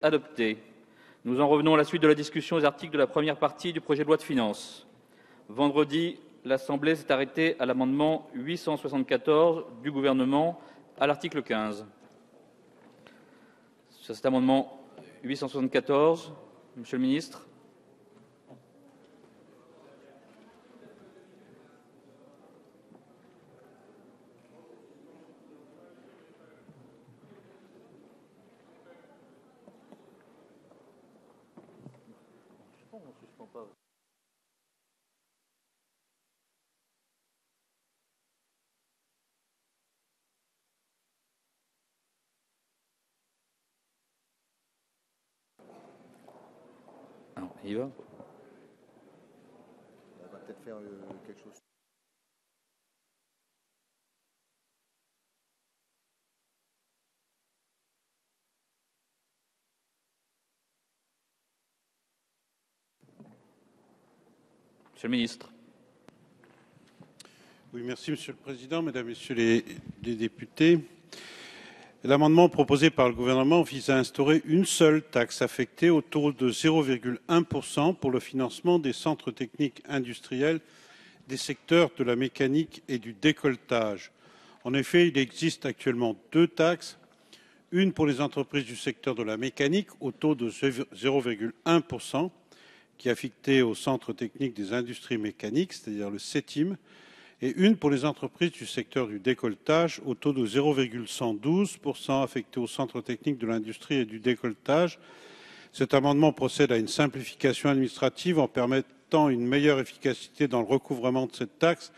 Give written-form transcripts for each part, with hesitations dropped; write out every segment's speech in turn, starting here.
adopté. Nous en revenons à la suite de la discussion des articles de la première partie du projet de loi de finances. Vendredi, l'Assemblée s'est arrêtée à l'amendement 874 du Gouvernement à l'article 15. Sur cet amendement 874, Monsieur le ministre. Alors, il y va. On va peut-être faire quelque chose. Monsieur le ministre. Oui, merci Monsieur le Président, Mesdames, Messieurs les députés. L'amendement proposé par le gouvernement vise à instaurer une seule taxe affectée au taux de 0,1% pour le financement des centres techniques industriels des secteurs de la mécanique et du décolletage. En effet, il existe actuellement deux taxes, une pour les entreprises du secteur de la mécanique au taux de 0,1% qui est affectée aux centres techniques des industries mécaniques, c'est-à-dire le CETIM, et une pour les entreprises du secteur du décolletage au taux de 0,112% affecté au centre technique de l'industrie et du décolletage. Cet amendement procède à une simplification administrative en permettant une meilleure efficacité dans le recouvrement de cette taxe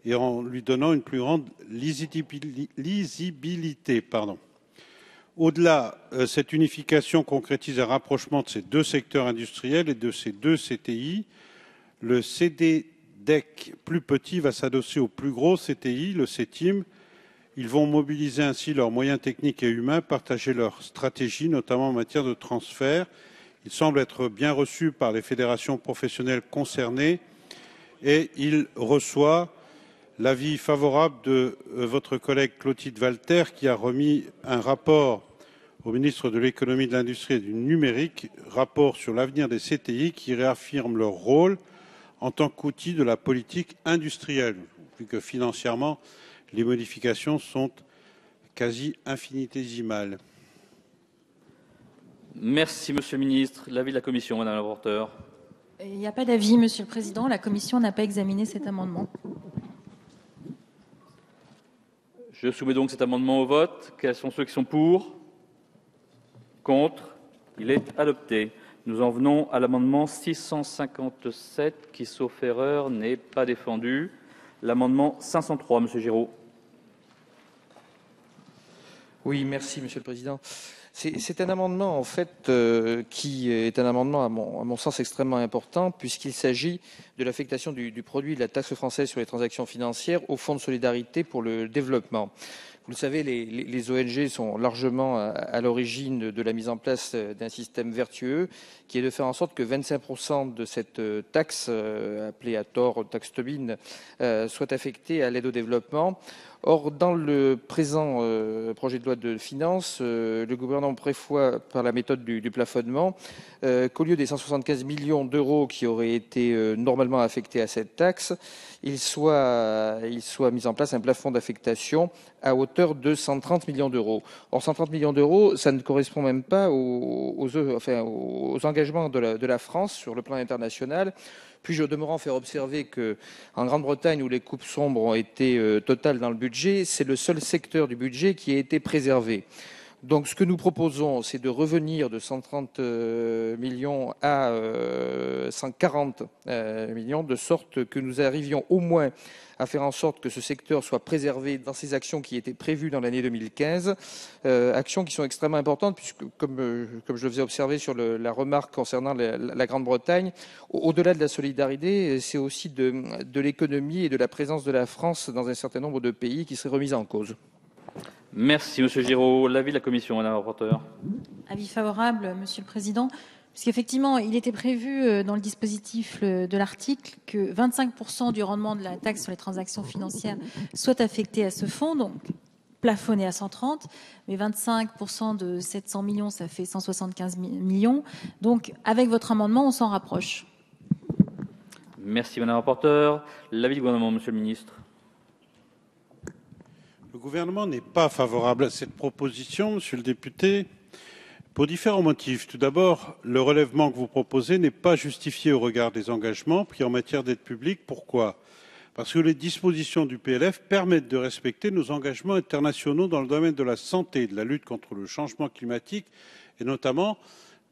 et en lui donnant une plus grande lisibilité. Au-delà, cette unification concrétise un rapprochement de ces deux secteurs industriels et de ces deux CTI. Le CDDEC plus petit va s'adosser au plus gros CTI, le CETIM. Ils vont mobiliser ainsi leurs moyens techniques et humains, partager leurs stratégies, notamment en matière de transfert. Il semble être bien reçu par les fédérations professionnelles concernées et il reçoit l'avis favorable de votre collègue Clotilde Walter qui a remis un rapport au ministre de l'économie, de l'industrie et du numérique, rapport sur l'avenir des CTI qui réaffirme leur rôle en tant qu'outil de la politique industrielle, vu que financièrement, les modifications sont quasi infinitésimales. Merci, Monsieur le ministre. L'avis de la Commission, Madame la rapporteure. Il n'y a pas d'avis, Monsieur le Président. La Commission n'a pas examiné cet amendement. Je soumets donc cet amendement au vote. Quels sont ceux qui sont pour? Contre? Il est adopté. Nous en venons à l'amendement 657 qui, sauf erreur, n'est pas défendu. L'amendement 503, Monsieur Giraud. Oui, merci Monsieur le Président. C'est un amendement en fait qui est un amendement à mon sens extrêmement important puisqu'il s'agit de l'affectation du produit de la taxe française sur les transactions financières au Fonds de solidarité pour le développement. Vous le savez, les ONG sont largement à l'origine de la mise en place d'un système vertueux qui est de faire en sorte que 25% de cette taxe, appelée à tort taxe Tobin, soit affectée à l'aide au développement. Or, dans le présent projet de loi de finances, le gouvernement prévoit, par la méthode du plafonnement, qu'au lieu des 175 millions d'euros qui auraient été normalement affectés à cette taxe, il soit mis en place un plafond d'affectation à hauteur de 130 millions d'euros. Or, 130 millions d'euros, ça ne correspond même pas aux engagements de la France sur le plan international. Puis-je au demeurant faire observer qu'en Grande-Bretagne, où les coupes sombres ont été totales dans le budget, c'est le seul secteur du budget qui a été préservé. Donc ce que nous proposons, c'est de revenir de 130 millions à 140 millions, de sorte que nous arrivions au moins à faire en sorte que ce secteur soit préservé dans ses actions qui étaient prévues dans l'année 2015, actions qui sont extrêmement importantes, puisque comme je le faisais observer sur la remarque concernant la Grande-Bretagne, au-delà de la solidarité, c'est aussi de l'économie et de la présence de la France dans un certain nombre de pays qui seraient remis en cause. Merci, Monsieur Giraud. L'avis de la Commission, Madame la rapporteure. Avis favorable, Monsieur le Président. Puisqu'effectivement, il était prévu dans le dispositif de l'article que 25% du rendement de la taxe sur les transactions financières soit affecté à ce fonds. Donc, plafonné à 130, mais 25% de 700 millions, ça fait 175 millions. Donc, avec votre amendement, on s'en rapproche. Merci, Madame la rapporteure. L'avis du gouvernement, Monsieur le ministre. Le gouvernement n'est pas favorable à cette proposition, monsieur le député, pour différents motifs. Tout d'abord, le relèvement que vous proposez n'est pas justifié au regard des engagements pris en matière d'aide publique. Pourquoi ? Parce que les dispositions du PLF permettent de respecter nos engagements internationaux dans le domaine de la santé, de la lutte contre le changement climatique, et notamment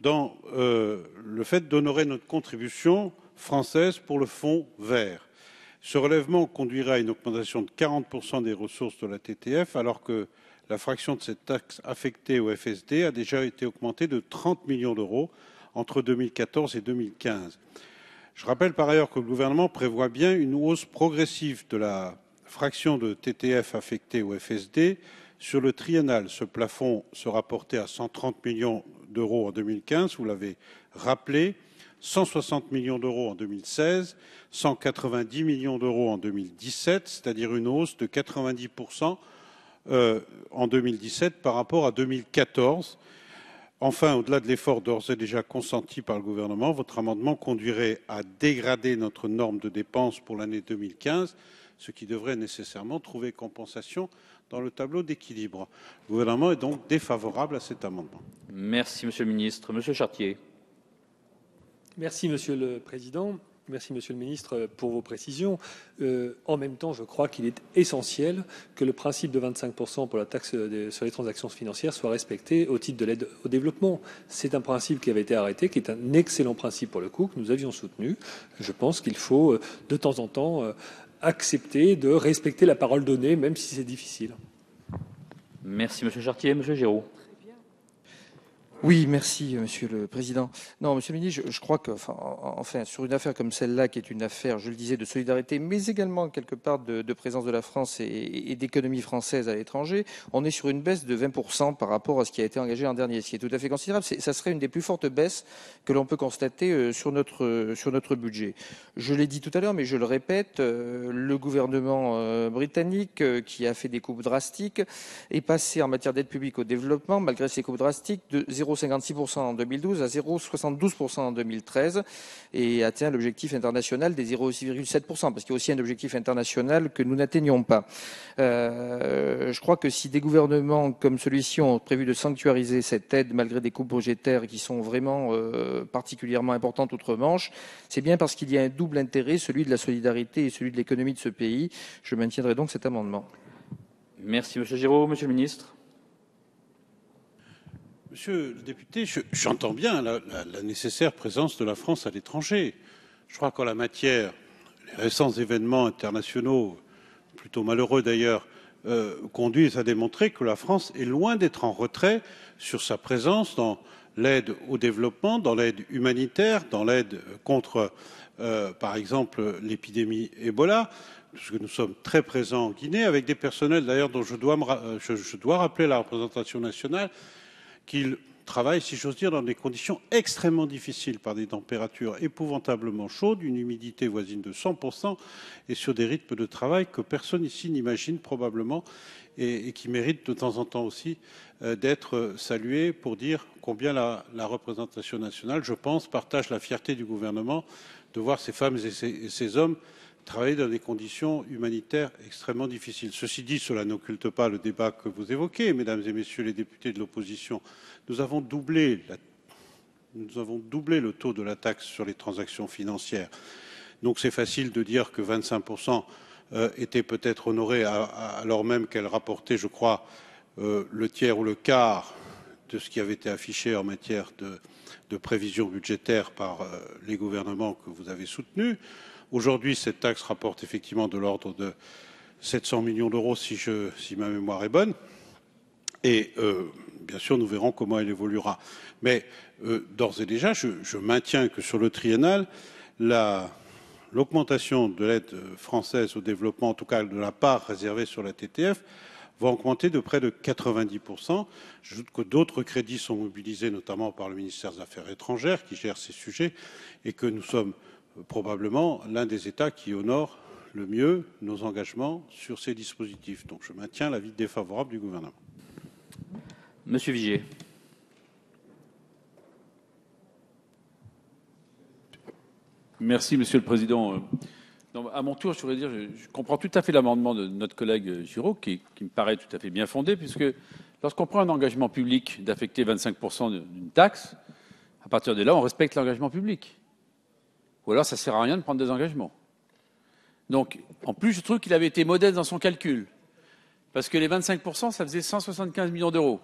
dans le fait d'honorer notre contribution française pour le fonds vert. Ce relèvement conduira à une augmentation de 40% des ressources de la TTF, alors que la fraction de cette taxe affectée au FSD a déjà été augmentée de 30 millions d'euros entre 2014 et 2015. Je rappelle par ailleurs que le gouvernement prévoit bien une hausse progressive de la fraction de TTF affectée au FSD sur le triennal. Ce plafond sera porté à 130 millions d'euros en 2015, vous l'avez rappelé, 160 millions d'euros en 2016, 190 millions d'euros en 2017, c'est-à-dire une hausse de 90% en 2017 par rapport à 2014. Enfin, au-delà de l'effort d'ores et déjà consenti par le gouvernement, votre amendement conduirait à dégrader notre norme de dépenses pour l'année 2015, ce qui devrait nécessairement trouver compensation dans le tableau d'équilibre. Le gouvernement est donc défavorable à cet amendement. Merci, Monsieur le ministre. Monsieur Chartier. Merci, Monsieur le Président. Merci, Monsieur le Ministre, pour vos précisions. En même temps, je crois qu'il est essentiel que le principe de 25% pour la taxe sur les transactions financières soit respecté au titre de l'aide au développement. C'est un principe qui avait été arrêté, qui est un excellent principe pour le coup, que nous avions soutenu. Je pense qu'il faut de temps en temps accepter de respecter la parole donnée, même si c'est difficile. Merci, Monsieur Chartier. Monsieur Giraud. Oui, merci, Monsieur le Président. Non, Monsieur le Ministre, je crois que, enfin, sur une affaire comme celle-là, qui est une affaire, je le disais, de solidarité, mais également quelque part de présence de la France et d'économie française à l'étranger, on est sur une baisse de 20% par rapport à ce qui a été engagé l'an dernier, ce qui est tout à fait considérable. Ça serait une des plus fortes baisses que l'on peut constater sur notre budget. Je l'ai dit tout à l'heure, mais je le répète, le gouvernement britannique, qui a fait des coupes drastiques, est passé en matière d'aide publique au développement, malgré ces coupes drastiques, de 0,56% en 2012 à 0,72% en 2013 et atteint l'objectif international des 0,7%, parce qu'il y a aussi un objectif international que nous n'atteignons pas. Je crois que si des gouvernements comme celui-ci ont prévu de sanctuariser cette aide malgré des coupes budgétaires qui sont vraiment particulièrement importantes outre-Manche, c'est bien parce qu'il y a un double intérêt, celui de la solidarité et celui de l'économie de ce pays. Je maintiendrai donc cet amendement. Merci, Monsieur Giraud. Monsieur le ministre. Monsieur le député, j'entends bien la nécessaire présence de la France à l'étranger. Je crois qu'en la matière, les récents événements internationaux, plutôt malheureux d'ailleurs, conduisent à démontrer que la France est loin d'être en retrait sur sa présence dans l'aide au développement, dans l'aide humanitaire, dans l'aide contre, par exemple, l'épidémie Ebola, parce que nous sommes très présents en Guinée, avec des personnels d'ailleurs dont je dois rappeler à la représentation nationale qu'ils travaillent, si j'ose dire, dans des conditions extrêmement difficiles, par des températures épouvantablement chaudes, une humidité voisine de 100% et sur des rythmes de travail que personne ici n'imagine probablement et qui méritent de temps en temps aussi d'être salués pour dire combien la représentation nationale, je pense, partage la fierté du gouvernement de voir ces femmes et ces hommes travailler dans des conditions humanitaires extrêmement difficiles. Ceci dit, cela n'occulte pas le débat que vous évoquez, mesdames et messieurs les députés de l'opposition. Nous avons doublé le taux de la taxe sur les transactions financières. Donc c'est facile de dire que 25% était peut-être honoré alors même qu'elle rapportait, je crois, le tiers ou le quart de ce qui avait été affiché en matière de prévision budgétaire par les gouvernements que vous avez soutenus. Aujourd'hui, cette taxe rapporte effectivement de l'ordre de 700 millions d'euros si ma mémoire est bonne. Et bien sûr, nous verrons comment elle évoluera. Mais d'ores et déjà, je maintiens que sur le triennal, l'augmentation de l'aide française au développement, en tout cas de la part réservée sur la TTF, va augmenter de près de 90%. J'ajoute que d'autres crédits sont mobilisés, notamment par le ministère des Affaires étrangères, qui gère ces sujets, et que nous sommes probablement l'un des États qui honore le mieux nos engagements sur ces dispositifs. Donc je maintiens l'avis défavorable du gouvernement. Monsieur Vigier. Merci, Monsieur le Président. Non, à mon tour, je voudrais dire, je comprends tout à fait l'amendement de notre collègue Giraud, qui me paraît tout à fait bien fondé, puisque lorsqu'on prend un engagement public d'affecter 25% d'une taxe, à partir de là, on respecte l'engagement public. Ou alors, ça ne sert à rien de prendre des engagements. Donc, en plus, je trouve qu'il avait été modeste dans son calcul, parce que les 25%, ça faisait 175 millions d'euros.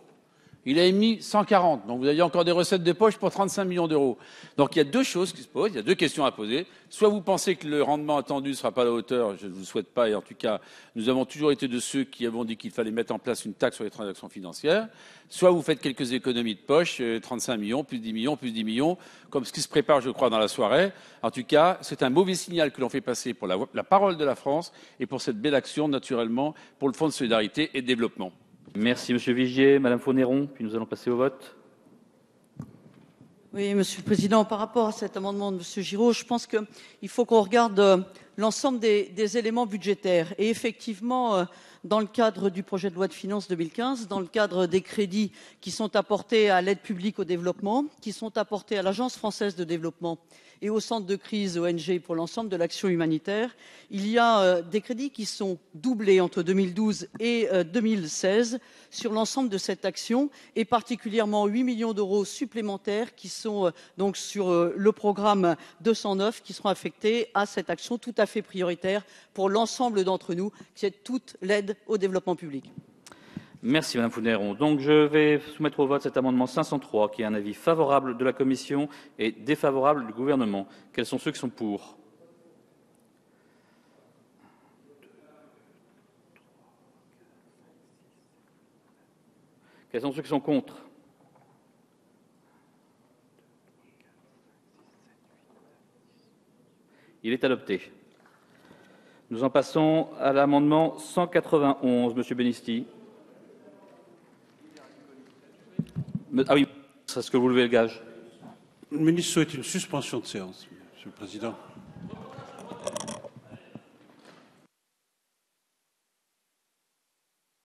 Il a émis 140, donc vous aviez encore des recettes de poche pour 35 millions d'euros. Donc il y a deux choses qui se posent, il y a deux questions à poser. Soit vous pensez que le rendement attendu ne sera pas à la hauteur, je ne vous le souhaite pas, et en tout cas, nous avons toujours été de ceux qui avons dit qu'il fallait mettre en place une taxe sur les transactions financières. Soit vous faites quelques économies de poche, 35 millions, plus 10 millions, plus 10 millions, comme ce qui se prépare, je crois, dans la soirée. En tout cas, c'est un mauvais signal que l'on fait passer pour la parole de la France et pour cette belle action, naturellement, pour le Fonds de solidarité et de développement. Merci, Monsieur Vigier. Madame Faunéron, puis nous allons passer au vote. Oui, Monsieur le Président, par rapport à cet amendement de Monsieur Giraud, je pense qu'il faut qu'on regarde l'ensemble des éléments budgétaires. Et effectivement, dans le cadre du projet de loi de finances 2015, dans le cadre des crédits qui sont apportés à l'aide publique au développement, qui sont apportés à l'Agence française de développement et au centre de crise ONG pour l'ensemble de l'action humanitaire, il y a des crédits qui sont doublés entre 2012 et 2016 sur l'ensemble de cette action, et particulièrement 8 millions d'euros supplémentaires qui sont donc sur le programme 209 qui seront affectés à cette action tout à fait prioritaire pour l'ensemble d'entre nous, qui est toute l'aide au développement public. Merci Madame Faunéron. Donc je vais soumettre au vote cet amendement 503 qui est un avis favorable de la Commission et défavorable du gouvernement. Quels sont ceux qui sont pour? Quels sont ceux qui sont contre? Il est adopté. Nous en passons à l'amendement 191. Monsieur Benisti. Ah oui, est-ce que vous levez le gage? Le ministre souhaite une suspension de séance, Monsieur le Président.